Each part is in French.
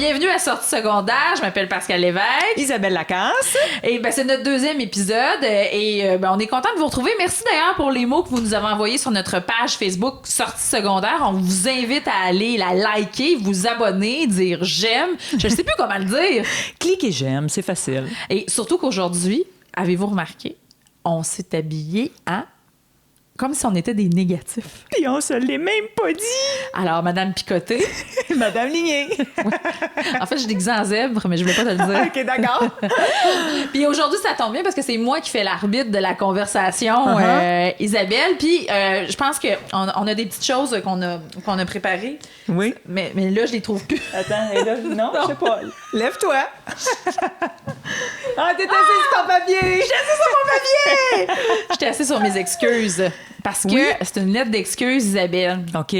bienvenue à Sortie secondaire. Je m'appelle Pascal Lévesque. Isabelle Lacasse. Et c'est notre deuxième épisode. Et on est content de vous retrouver. Merci d'ailleurs pour les mots que vous nous avez envoyés sur notre page Facebook Sortie secondaire. On vous invite à aller la liker, vous abonner, dire j'aime. Je ne sais plus comment le dire. Cliquez j'aime, c'est facile. Et surtout qu'aujourd'hui, avez-vous remarqué, on s'est habillé comme si on était des négatifs. Puis on se l'est même pas dit. Alors, Madame Picoté. Madame Ligné. En fait, je déguisais en zèbre, mais je voulais pas te le dire. OK, d'accord. Puis aujourd'hui, ça tombe bien parce que c'est moi qui fais l'arbitre de la conversation, Isabelle. Puis je pense qu'on a des petites choses qu'on a préparées. Oui. Mais là, je les trouve plus. Attends, et là, non, je sais pas. Lève-toi. Ah, t'es assise sur ton papier. J'étais assise sur mon papier! J'étais assise sur mes excuses. Parce que c'est une lettre d'excuses, Isabelle. OK.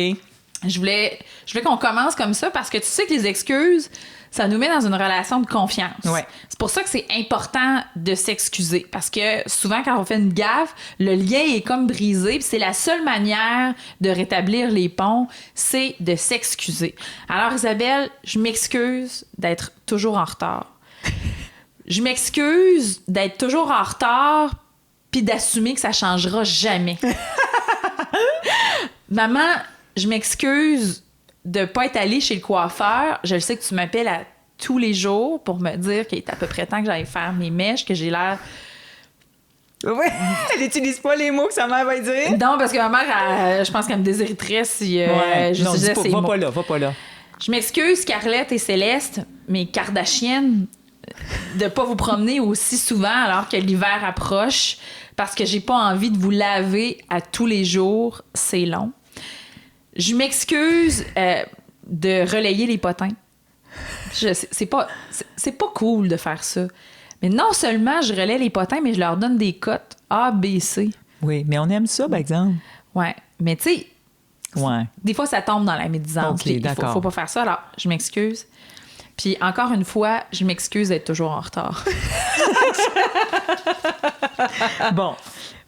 Je voulais qu'on commence comme ça parce que tu sais que les excuses, ça nous met dans une relation de confiance. Ouais. C'est pour ça que c'est important de s'excuser. Parce que souvent, quand on fait une gaffe, le lien est comme brisé. Puis c'est la seule manière de rétablir les ponts, c'est de s'excuser. Alors, Isabelle, je m'excuse d'être toujours en retard. Je m'excuse d'être toujours en retard puis d'assumer que ça changera jamais. Maman, je m'excuse de pas être allée chez le coiffeur. Je le sais que tu m'appelles à tous les jours pour me dire qu'il est à peu près temps que j'aille faire mes mèches, que j'ai l'air... Oui, elle n'utilise pas les mots que sa mère va dire. Non, parce que ma mère, je pense qu'elle me désiriterait si j'utilisais ces mots. Va pas là. Je m'excuse, Scarlett et Céleste, mes Kardashiennes, de pas vous promener aussi souvent alors que l'hiver approche, parce que j'ai pas envie de vous laver à tous les jours. C'est long. Je m'excuse de relayer les potins. C'est pas cool de faire ça. Mais non seulement je relaie les potins, mais je leur donne des cotes A, B, C. Oui, mais on aime ça, par exemple. Ouais, mais tu sais, des fois, ça tombe dans la médisance. OK, d'accord. Faut pas faire ça. Alors, je m'excuse. Puis, encore une fois, je m'excuse d'être toujours en retard. Bon.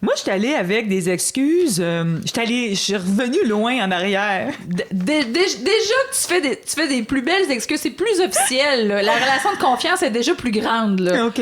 Moi, je suis allée avec des excuses. Je suis revenue loin en arrière. Déjà que tu fais des plus belles excuses, c'est plus officiel. Là. La relation de confiance est déjà plus grande. Là. OK.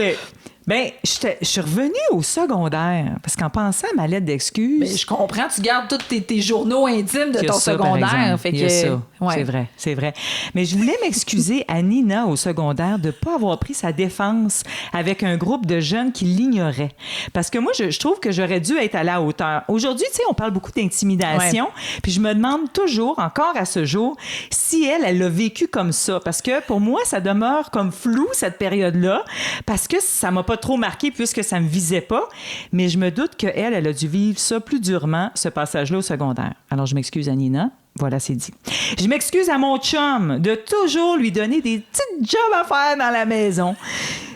Bien, je suis revenue au secondaire, parce qu'en pensant à ma lettre d'excuses... Mais je comprends, tu gardes tous tes journaux intimes de ton secondaire. Il y a ça. Ouais. C'est vrai. Mais je voulais m'excuser à Nina au secondaire de ne pas avoir pris sa défense avec un groupe de jeunes qui l'ignoraient. Parce que moi, je trouve que j'aurais dû être à la hauteur. Aujourd'hui, tu sais, on parle beaucoup d'intimidation, puis je me demande toujours, encore à ce jour, si elle l'a vécu comme ça. Parce que pour moi, ça demeure comme flou, cette période-là, parce que ça m'a pas trop marqué puisque ça me visait pas, mais je me doute qu'elle a dû vivre ça plus durement, ce passage-là au secondaire. Alors, je m'excuse à Nina. Voilà, c'est dit. Je m'excuse à mon chum de toujours lui donner des petites jobs à faire dans la maison.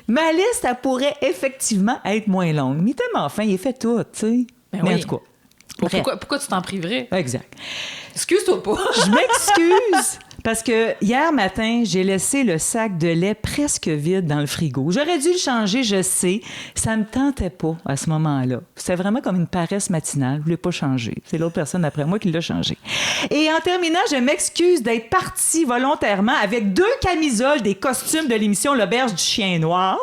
Ma liste, elle pourrait effectivement être moins longue. Mais tellement fin, il fait tout, tu sais. Ben mais oui. en tout cas. Pourquoi tu t'en priverais? Exact. Excuse-toi pas. Je m'excuse parce que hier matin, j'ai laissé le sac de lait presque vide dans le frigo. J'aurais dû le changer, je sais. Ça me tentait pas à ce moment-là. C'était vraiment comme une paresse matinale. Je voulais pas changer. C'est l'autre personne après moi qui l'a changé. Et en terminant, je m'excuse d'être partie volontairement avec 2 camisoles des costumes de l'émission L'Auberge du Chien Noir.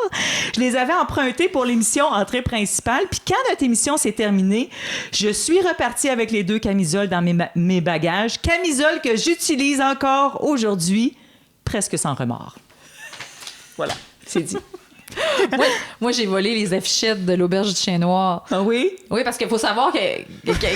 Je les avais empruntées pour l'émission Entrée principale. Puis quand notre émission s'est terminée, je suis repartie avec les 2 camisoles dans mes bagages. Camisoles que j'utilise encore aujourd'hui, presque sans remords. Voilà, c'est dit. Moi, j'ai volé les affichettes de l'Auberge du Chien Noir. Ah oui? Oui, parce qu'il faut savoir que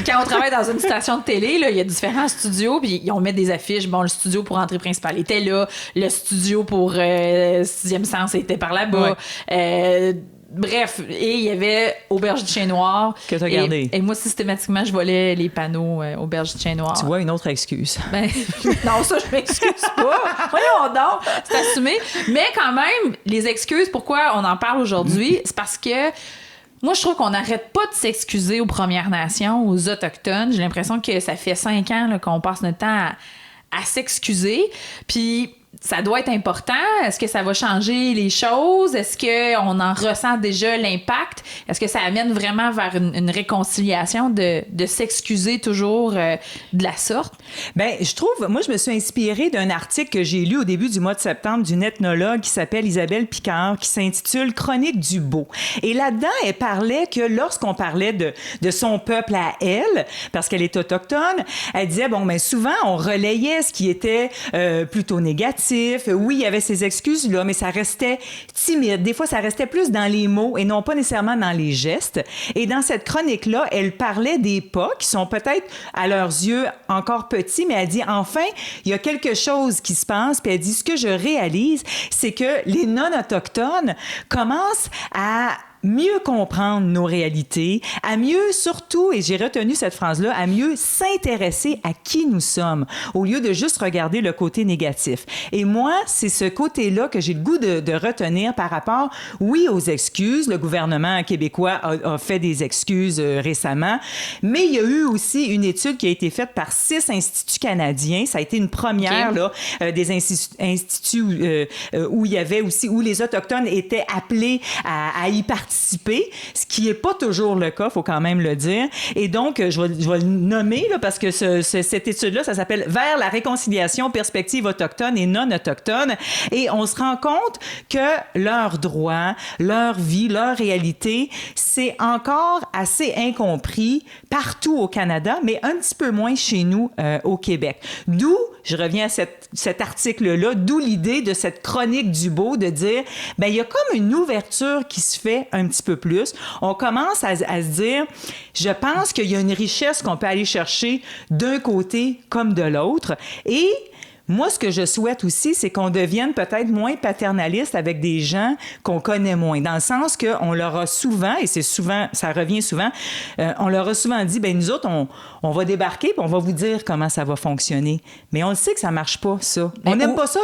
quand on travaille dans une station de télé, là, il y a différents studios, puis on met des affiches. Bon, le studio pour Entrée principale était là, le studio pour Sixième Sens était par là-bas. Ouais. Bref, et il y avait Auberge du Chien Noir. Que t'as gardé. Et moi, systématiquement, je volais les panneaux Auberge du Chien Noir. Tu vois, une autre excuse. Ben, non, ça, je m'excuse pas. Voyons donc, c'est assumé. Mais quand même, les excuses, pourquoi on en parle aujourd'hui, c'est parce que moi, je trouve qu'on n'arrête pas de s'excuser aux Premières Nations, aux Autochtones. J'ai l'impression que ça fait 5 ans là, qu'on passe notre temps à s'excuser. Puis ça doit être important. Est-ce que ça va changer les choses? Est-ce qu'on en ressent déjà l'impact? Est-ce que ça amène vraiment vers une réconciliation de s'excuser toujours de la sorte? Bien, moi, je me suis inspirée d'un article que j'ai lu au début du mois de septembre d'une ethnologue qui s'appelle Isabelle Picard, qui s'intitule Chronique du beau. Et là-dedans, elle parlait que lorsqu'on parlait de son peuple à elle, parce qu'elle est autochtone, elle disait, bon, mais souvent, on relayait ce qui était plutôt négatif. Oui, il y avait ces excuses-là, mais ça restait timide. Des fois, ça restait plus dans les mots et non pas nécessairement dans les gestes. Et dans cette chronique-là, elle parlait des pas qui sont peut-être, à leurs yeux, encore petits, mais elle dit, enfin, il y a quelque chose qui se passe. Puis elle dit, ce que je réalise, c'est que les non-autochtones commencent à mieux comprendre nos réalités, à mieux, surtout, et j'ai retenu cette phrase-là, à mieux s'intéresser à qui nous sommes, au lieu de juste regarder le côté négatif. Et moi, c'est ce côté-là que j'ai le goût de retenir par rapport, oui, aux excuses. Le gouvernement québécois a fait des excuses récemment, mais il y a eu aussi une étude qui a été faite par 6 instituts canadiens. Ça a été une première, là, des instituts où il y avait aussi, où les Autochtones étaient appelés à y participer, ce qui n'est pas toujours le cas, il faut quand même le dire. Et donc, je vais le nommer là, parce que cette étude-là, ça s'appelle « Vers la réconciliation, perspective autochtone et non autochtone ». Et on se rend compte que leurs droits, leur vie, leur réalité, c'est encore assez incompris partout au Canada, mais un petit peu moins chez nous au Québec. D'où, je reviens à cet article-là, d'où l'idée de cette chronique du beau, de dire, ben il y a comme une ouverture qui se fait un petit peu plus. On commence à se dire, je pense qu'il y a une richesse qu'on peut aller chercher d'un côté comme de l'autre. Et moi, ce que je souhaite aussi, c'est qu'on devienne peut-être moins paternaliste avec des gens qu'on connaît moins, dans le sens qu'on leur a souvent, et c'est souvent, ça revient souvent, on leur a souvent dit, ben nous autres, on va débarquer puis on va vous dire comment ça va fonctionner. Mais on le sait que ça marche pas, ça. On n'aime pas ça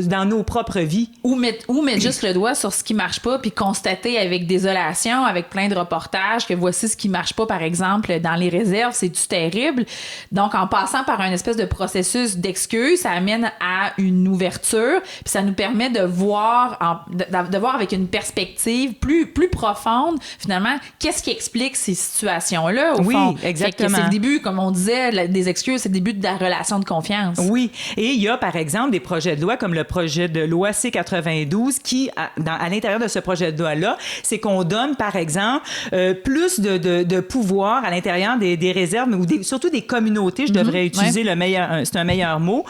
dans nos propres vies. Ou mettre juste le doigt sur ce qui marche pas puis constater avec désolation, avec plein de reportages, que voici ce qui marche pas, par exemple, dans les réserves, c'est-tu terrible? Donc, en passant par un espèce de processus d'excuses, ça amène à une ouverture, puis ça nous permet de voir, de voir avec une perspective plus profonde, finalement, qu'est-ce qui explique ces situations-là, au fond. Exactement. C'est le début, comme on disait, des excuses, c'est le début de la relation de confiance. Oui, et il y a, par exemple, des projets de loi comme le projet de loi C-92 qui, à l'intérieur de ce projet de loi-là, c'est qu'on donne, par exemple, plus de pouvoir à l'intérieur des réserves, ou surtout des communautés, je devrais utiliser c'est un meilleur mot,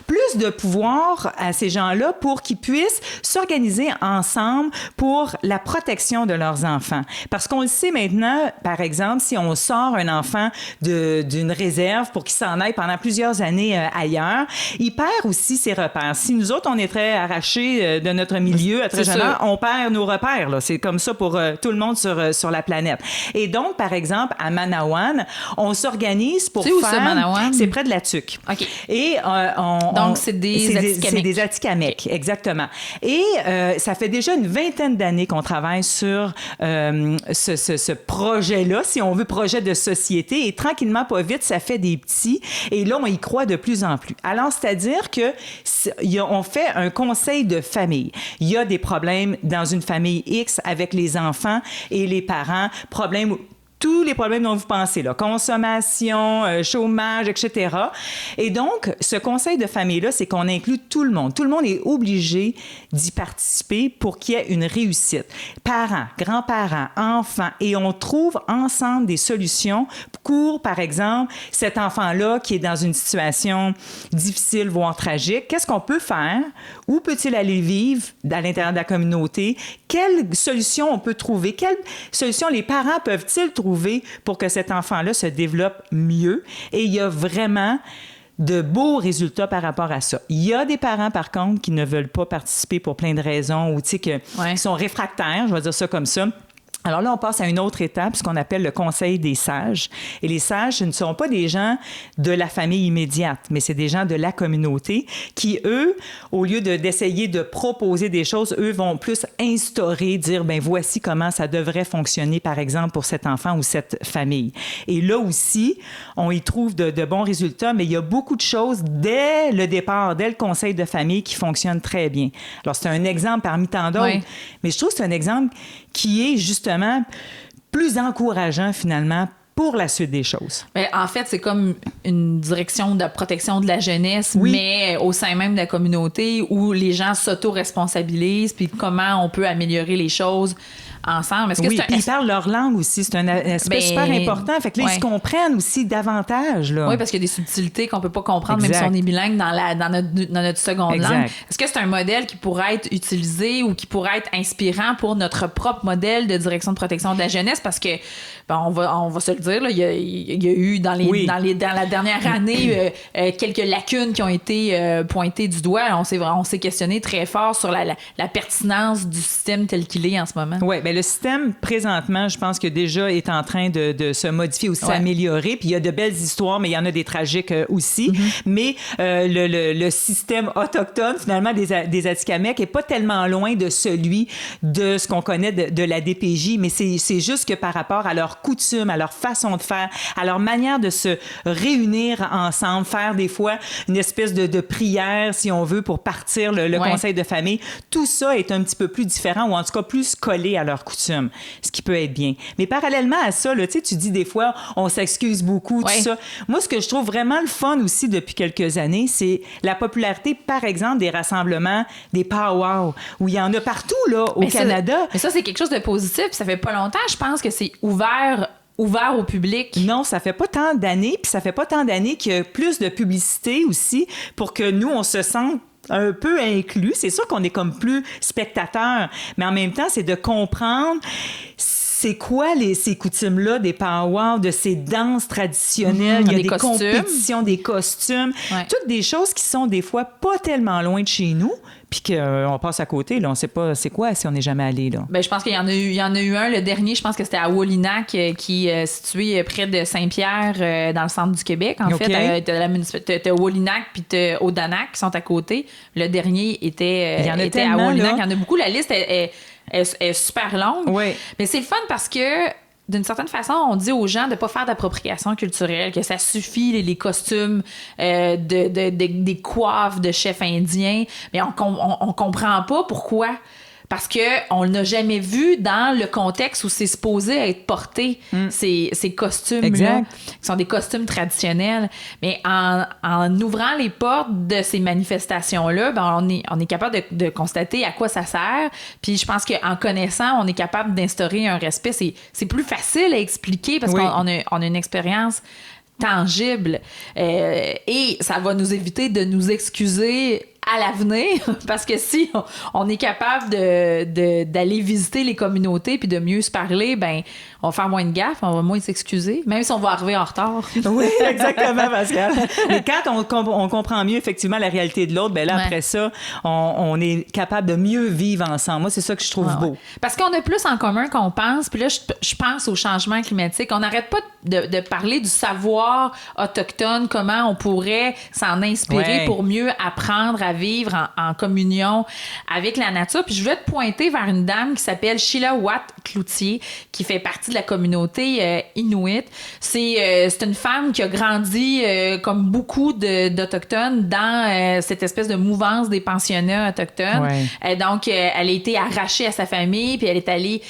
plus de pouvoir à ces gens-là pour qu'ils puissent s'organiser ensemble pour la protection de leurs enfants. Parce qu'on le sait maintenant, par exemple, si on sort un enfant d'une réserve pour qu'il s'en aille pendant plusieurs années ailleurs, il perd aussi ses repères. Si nous autres, on est très arrachés de notre milieu à très jeune âge, on perd nos repères. Là. C'est comme ça pour tout le monde sur la planète. Et donc, par exemple, à Manawan, on s'organise pour faire... C'est où ça, Manawan? C'est près de la Tuque. OK. Et donc, c'est des Atikamekw. C'est des Atikamekw, okay. Exactement. Et ça fait déjà une vingtaine d'années qu'on travaille sur ce projet-là, si on veut, projet de société. Et tranquillement, pas vite, ça fait des petits. Et là, on y croit de plus en plus. Alors, c'est-à-dire qu'on fait un conseil de famille. Il y a des problèmes dans une famille X avec les enfants et les parents. Tous les problèmes dont vous pensez, là, consommation, chômage, etc. Et donc, ce conseil de famille-là, c'est qu'on inclut tout le monde. Tout le monde est obligé d'y participer pour qu'il y ait une réussite. Parents, grands-parents, enfants, et on trouve ensemble des solutions pour, par exemple, cet enfant-là qui est dans une situation difficile, voire tragique. Qu'est-ce qu'on peut faire? Où peut-il aller vivre à l'intérieur de la communauté? Quelle solution on peut trouver? Quelle solution les parents peuvent-ils trouver pour que cet enfant-là se développe mieux? Et il y a vraiment de beaux résultats par rapport à ça. Il y a des parents, par contre, qui ne veulent pas participer pour plein de raisons ou qui sont réfractaires, je vais dire ça comme ça. Alors là, on passe à une autre étape, ce qu'on appelle le conseil des sages. Et les sages, ce ne sont pas des gens de la famille immédiate, mais c'est des gens de la communauté qui, eux, au lieu d'essayer de proposer des choses, eux vont plus instaurer, dire, ben voici comment ça devrait fonctionner, par exemple, pour cet enfant ou cette famille. Et là aussi, on y trouve de bons résultats, mais il y a beaucoup de choses dès le départ, dès le conseil de famille qui fonctionnent très bien. Alors, c'est un exemple parmi tant d'autres, Oui. mais je trouve que c'est un exemple qui est justement plus encourageant finalement pour la suite des choses. Ben, en fait, c'est comme une direction de protection de la jeunesse, Oui. mais au sein même de la communauté où les gens s'auto-responsabilisent, puis comment on peut améliorer les choses ensemble. Est-ce que Oui, c'est puis ils parlent leur langue aussi. C'est un aspect Ben, super important. Fait que là, ouais. ils se comprennent aussi davantage. Là. Oui, parce qu'il y a des subtilités qu'on peut pas comprendre, Exact. même si on est bilingue dans notre seconde Exact. langue. Est-ce que c'est un modèle qui pourrait être utilisé ou qui pourrait être inspirant pour notre propre modèle de direction de protection de la jeunesse? Parce que, ben, on va se le dire, là, il y a eu dans la dernière année quelques lacunes qui ont été pointées du doigt. On s'est questionné très fort sur la pertinence du système tel qu'il est en ce moment. Oui, bien le système, présentement, je pense que déjà est en train de se modifier ou s'améliorer. Puis il y a de belles histoires, mais il y en a des tragiques aussi. Mais le système autochtone, finalement, des Atikamekw n'est pas tellement loin de celui de ce qu'on connaît de la DPJ. Mais c'est juste que par rapport à leurs coutumes, à leur façon de faire, à leur manière de se réunir ensemble, faire des fois une espèce de prière, si on veut, pour partir le conseil de famille, tout ça est un petit peu plus différent ou en tout cas plus collé à leurs coutumes, ce qui peut être bien. Mais parallèlement à ça, là, tu dis des fois, on s'excuse beaucoup, tout ça. Moi, ce que je trouve vraiment le fun aussi depuis quelques années, c'est la popularité, par exemple, des rassemblements, des powwows, où il y en a partout là, au Canada. Mais ça, c'est quelque chose de positif. Ça fait pas longtemps, je pense, que c'est ouvert au public. Non, ça fait pas tant d'années, puis ça fait pas tant d'années qu'il y a plus de publicité aussi pour que nous, on se sente un peu inclus. C'est sûr qu'on est comme plus spectateurs, mais en même temps, c'est de comprendre c'est quoi ces coutumes-là, des powwows, de ces danses traditionnelles. Il y a des compétitions, des costumes, toutes des choses qui sont des fois pas tellement loin de chez nous, puis qu'on passe à côté, là, on sait pas c'est quoi si on n'est jamais allé, là. Ben, je pense qu'il y en a eu un, le dernier, je pense que c'était à Wallinac, qui est situé près de Saint-Pierre, dans le centre du Québec, en fait. T'as Wallinac puis t'as Odanak qui sont à côté. Le dernier était à Wallinac. Il y en a beaucoup. La liste est super longue. Oui. Mais c'est le fun parce que d'une certaine façon, on dit aux gens de ne pas faire d'appropriation culturelle, que ça suffit, les costumes, des coiffes de chefs indiens. Mais on comprend pas pourquoi. Parce qu'on n'a jamais vu dans le contexte où c'est supposé être porté, ces costumes-là, qui sont des costumes traditionnels. Mais en ouvrant les portes de ces manifestations-là, ben on est capable de constater à quoi ça sert. Puis je pense qu'en connaissant, on est capable d'instaurer un respect. C'est plus facile à expliquer parce qu'on a une expérience tangible. Et ça va nous éviter de nous excuser à l'avenir, parce que si on est capable d'aller visiter les communautés puis de mieux se parler, ben on va faire moins de gaffes, on va moins s'excuser, même si on va arriver en retard. Oui, exactement, Pascal. Mais quand on comprend mieux effectivement la réalité de l'autre, ben là, après ça, on est capable de mieux vivre ensemble. Moi, c'est ça que je trouve beau. Parce qu'on a plus en commun qu'on pense. Puis là, je pense au changement climatique. On n'arrête pas de parler du savoir autochtone, comment on pourrait s'en inspirer pour mieux apprendre à vivre en communion avec la nature. Puis je voulais te pointer vers une dame qui s'appelle Sheila Watt-Cloutier, qui fait partie de la communauté Inuit. C'est une femme qui a grandi comme beaucoup d'Autochtones dans cette espèce de mouvance des pensionnats autochtones. Donc, elle a été arrachée à sa famille, puis elle est allée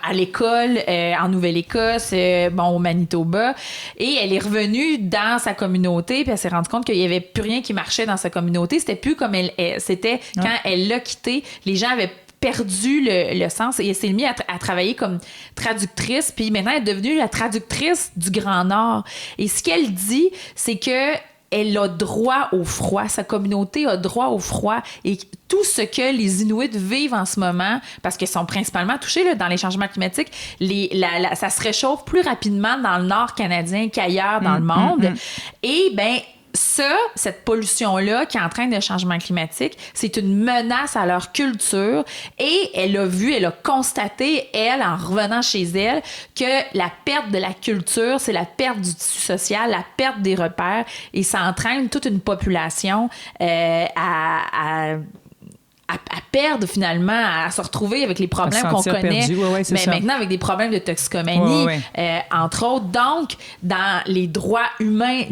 à l'école en Nouvelle-Écosse, au Manitoba, et elle est revenue dans sa communauté, puis elle s'est rendue compte qu'il n'y avait plus rien qui marchait dans sa communauté. C'était plus comme c'était quand elle l'a quitté. Les gens avaient perdu le sens et elle s'est mise à travailler comme traductrice, puis maintenant elle est devenue la traductrice du Grand Nord. Et ce qu'elle dit, c'est que elle a droit au froid. Sa communauté a droit au froid. Et tout ce que les Inuits vivent en ce moment, parce qu'ils sont principalement touchés là, dans les changements climatiques, ça se réchauffe plus rapidement dans le nord canadien qu'ailleurs dans le monde. Et bien, cette pollution-là qui entraîne le changement climatique, c'est une menace à leur culture et elle a constaté, elle, en revenant chez elle, que la perte de la culture, c'est la perte du tissu social, la perte des repères et ça entraîne toute une population à perdre finalement, à se retrouver avec les problèmes qu'on connaît, mais maintenant avec des problèmes de toxicomanie, entre autres. Donc, dans les droits humains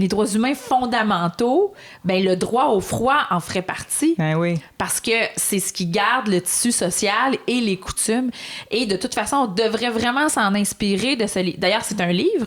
fondamentaux, ben le droit au froid en ferait partie. Parce que c'est ce qui garde le tissu social et les coutumes. Et de toute façon, on devrait vraiment s'en inspirer de ce livre. D'ailleurs, c'est un livre.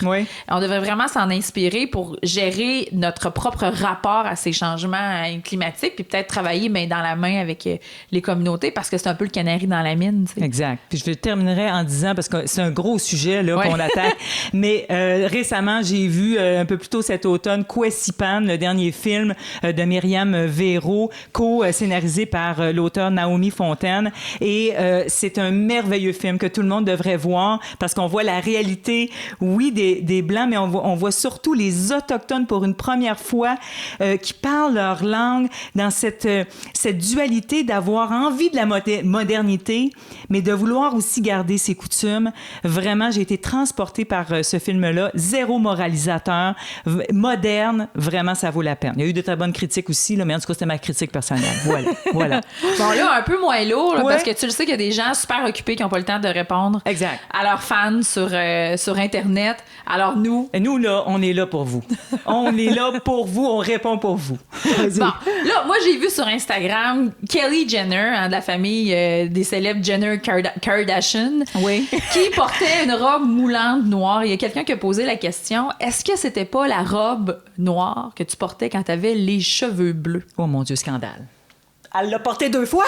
On devrait vraiment s'en inspirer pour gérer notre propre rapport à ces changements climatiques, puis peut-être travailler main dans la main avec les communautés, parce que c'est un peu le canari dans la mine. T'sais. Exact. Puis je terminerai en disant, parce que c'est un gros sujet là, qu'on attaque, mais récemment, j'ai vu un peu plus tôt cet automne Kwesipan, le dernier film de Myriam Véro, co-scénarisé par l'auteur Naomi Fontaine. Et c'est un merveilleux film que tout le monde devrait voir, parce qu'on voit la réalité, oui, des Blancs, mais on voit surtout les Autochtones pour une première fois qui parlent leur langue dans cette dualité d'avoir envie de la modernité, mais de vouloir aussi garder ses coutumes. Vraiment, j'ai été transportée par ce film-là. Zéro moralisateur, moderne. Vraiment, ça vaut la peine. Il y a eu de très bonnes critiques aussi, là, mais en tout cas, c'était ma critique personnelle. Voilà. Bon, là, un peu moins lourd, là, parce que tu le sais qu'il y a des gens super occupés qui n'ont pas le temps de répondre à leurs fans sur Internet. Alors nous... Et nous, là, on est là pour vous. On est là pour vous, on répond pour vous. Bon, là, moi, j'ai vu sur Instagram Kylie Jenner, de la famille des célèbres Jenner Kardashian, qui portait une robe moulante noire. Il y a quelqu'un qui a posé la question, est-ce que c'était pas la robe noire que tu portais quand tu avais les cheveux bleus? Oh mon Dieu, scandale. Elle l'a porté 2 fois?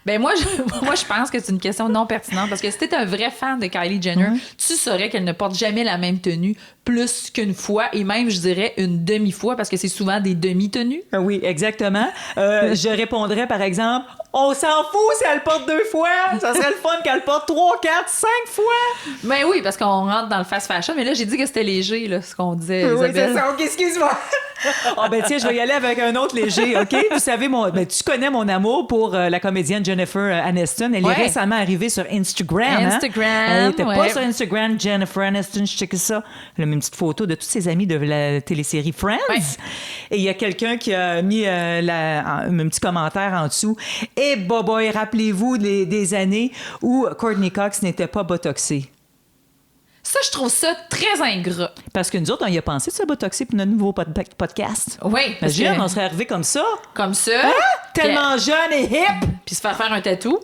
Ben moi, je pense que c'est une question non pertinente parce que si t'es un vrai fan de Kylie Jenner, tu saurais qu'elle ne porte jamais la même tenue plus qu'une fois et même, je dirais, une demi-fois parce que c'est souvent des demi-tenues. Oui, exactement. Je répondrais, par exemple, on s'en fout si elle porte 2 fois. Ça serait le fun qu'elle porte 3, 4, 5 fois. Ben oui, parce qu'on rentre dans le fast fashion. Mais là, j'ai dit que c'était léger, là, ce qu'on disait, Isabelle. Oui, c'est ça. OK, excuse-moi. Ben tiens, je vais y aller avec un autre léger, OK? Vous savez, tu connais mon amour pour la comédienne Jennifer Aniston. Elle est récemment arrivée sur Instagram. Elle n'était pas sur Instagram, Jennifer Aniston, je checkais ça. Elle a mis une petite photo de tous ses amis de la télésérie Friends. Et il y a quelqu'un qui a mis un petit commentaire en dessous. Et boy, rappelez-vous des années où Courtney Cox n'était pas botoxée. Ça, je trouve ça très ingrat. Parce que nous autres, on y a pensé de se botoxer pour notre nouveau podcast. Oui. Imagine, on serait arrivé comme ça. Comme ça. Hein? Tellement jeune et hip! Puis se faire un tatou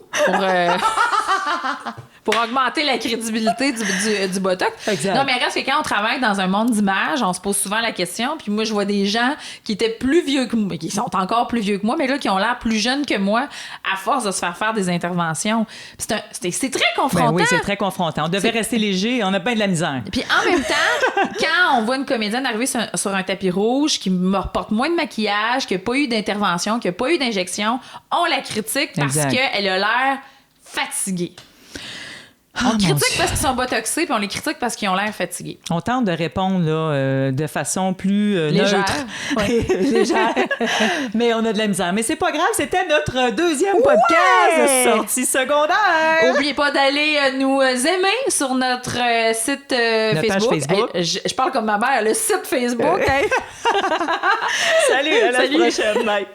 pour augmenter la crédibilité du botox. Exact. Non, mais reste que quand on travaille dans un monde d'images, on se pose souvent la question. Puis moi, je vois des gens qui étaient plus vieux que moi, qui sont encore plus vieux que moi, mais là, qui ont l'air plus jeunes que moi à force de se faire des interventions. C'est très confrontant. Ben oui, c'est très confrontant. On devait rester léger, on a bien de la misère. Puis en même temps, quand on voit une comédienne arriver sur un tapis rouge qui me reporte moins de maquillage, qui n'a pas eu d'intervention, qui n'a pas eu d'injection, on la critique parce qu'elle a l'air fatiguée. On critique parce qu'ils sont botoxés, puis on les critique parce qu'ils ont l'air fatigués. On tente de répondre là, de façon plus légère. Légère. Mais on a de la misère. Mais c'est pas grave, c'était notre deuxième podcast sortie secondaire. Oubliez pas d'aller nous aimer sur notre site Facebook. Page Facebook. Je parle comme ma mère, le site Facebook. Salut, à la prochaine. Bye.